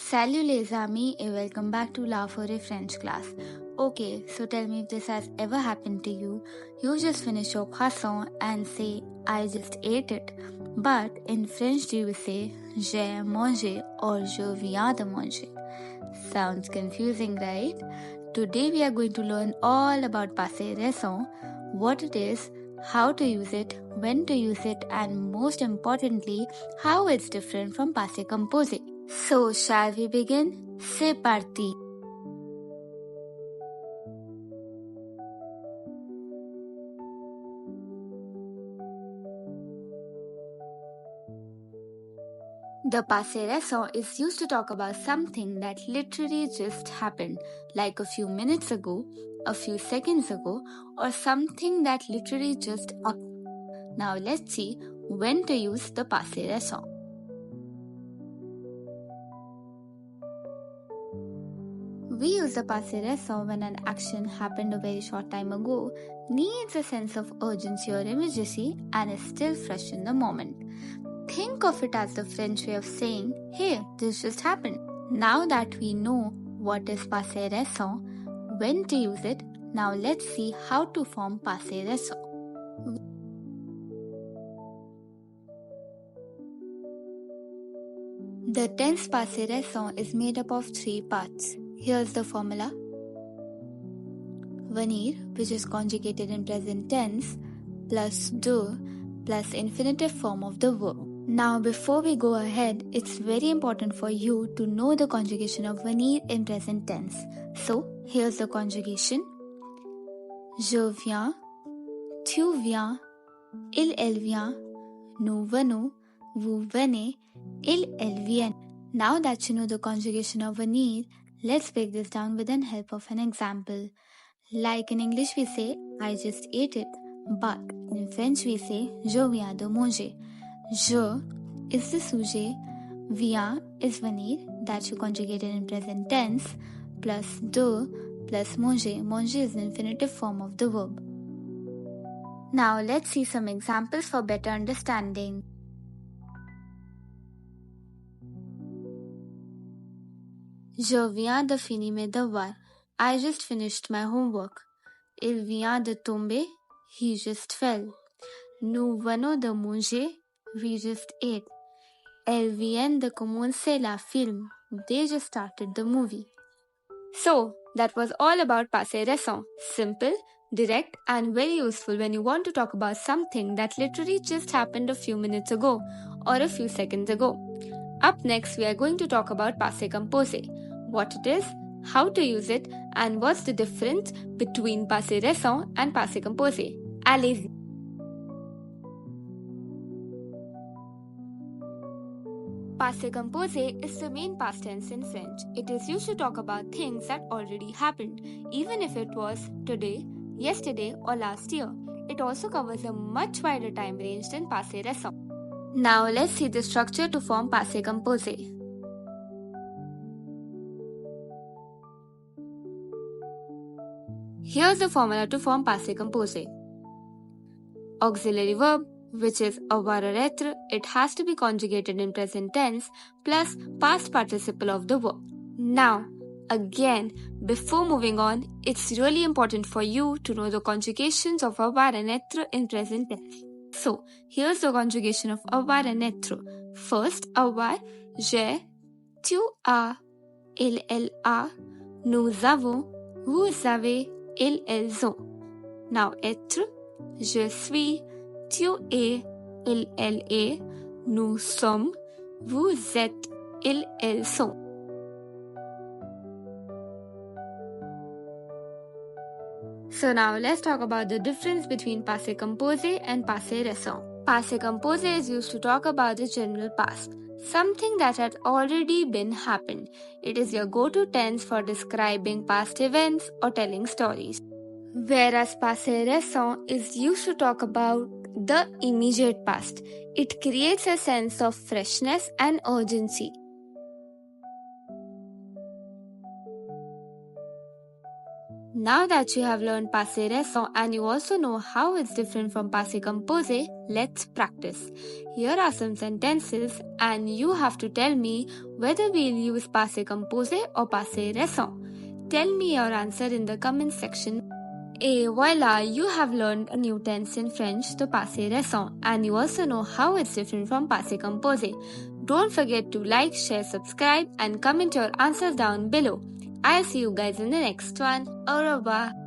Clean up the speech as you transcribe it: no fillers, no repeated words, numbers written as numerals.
Salut les amis et welcome back to La Forêt French class. Okay, so tell me if this has ever happened to you. You just finish your croissant and say, I just ate it. But in French do you say, j'ai mangé or je viens de manger? Sounds confusing, right? Today we are going to learn all about Passé Récent, what it is, how to use it, when to use it, and most importantly, how it's different from Passé Composé. So, shall we begin? C'est parti! The passé récent is used to talk about something that literally just happened, like a few minutes ago, a few seconds ago, or something that literally just occurred. Now let's see when to use the passé récent. We use the passé récent when an action happened a very short time ago, needs a sense of urgency or immediacy, and is still fresh in the moment. Think of it as the French way of saying, hey, this just happened. Now that we know what is passé récent, when to use it, now let's see how to form passé récent. The tense passé récent is made up of three parts. Here's the formula. Venir, which is conjugated in present tense, plus de, plus infinitive form of the verb. Now, before we go ahead, it's very important for you to know the conjugation of venir in present tense. So, here's the conjugation. Je viens, tu viens, elle vient, nous venons, vous venez, elles viennent. Now that you know the conjugation of venir, let's break this down with the help of an example. Like in English we say, I just ate it, but in French we say, je viens de manger. Je is the sujet, viens is venir that you conjugated in present tense, plus de plus manger. Manger is the infinitive form of the verb. Now let's see some examples for better understanding. Je viens de finir mes devoirs. I just finished my homework. Il vient de tomber. He just fell. Nous venons de manger. We just ate. Elles viennent de commencer la film. They just started the movie. So, that was all about passé récent. Simple, direct, and very useful when you want to talk about something that literally just happened a few minutes ago or a few seconds ago. Up next, we are going to talk about passé composé, what it is, how to use it, and what's the difference between passé récent and passé composé. Allez-y! Passé composé is the main past tense in French. It is used to talk about things that already happened, even if it was today, yesterday, or last year. It also covers a much wider time range than passé récent. Now let's see the structure to form passé composé. Here's the formula to form passé composé. Auxiliary verb, which is avoir or être, it has to be conjugated in present tense plus past participle of the verb. Now, again, before moving on, it's really important for you to know the conjugations of avoir and être in present tense. So, here's the conjugation of avoir and être. First, avoir, j'ai, tu as, elle a, nous avons, vous avez, elles ont. Now, être, je suis, tu es, elle est, nous sommes, vous êtes, elles sont. So now let's talk about the difference between passé composé and passé récent. Passé composé is used to talk about the general past, something that had already been happened. It is your go-to tense for describing past events or telling stories. Whereas passé récent is used to talk about the immediate past. It creates a sense of freshness and urgency. Now that you have learned passé récent and you also know how it's different from passé composé, let's practice. Here are some sentences and you have to tell me whether we'll use passé composé or passé récent. Tell me your answer in the comment section. Et voila, you have learned a new tense in French, the passé récent, and you also know how it's different from passé composé. Don't forget to like, share, subscribe, and comment your answers down below. I'll see you guys in the next one. Au revoir.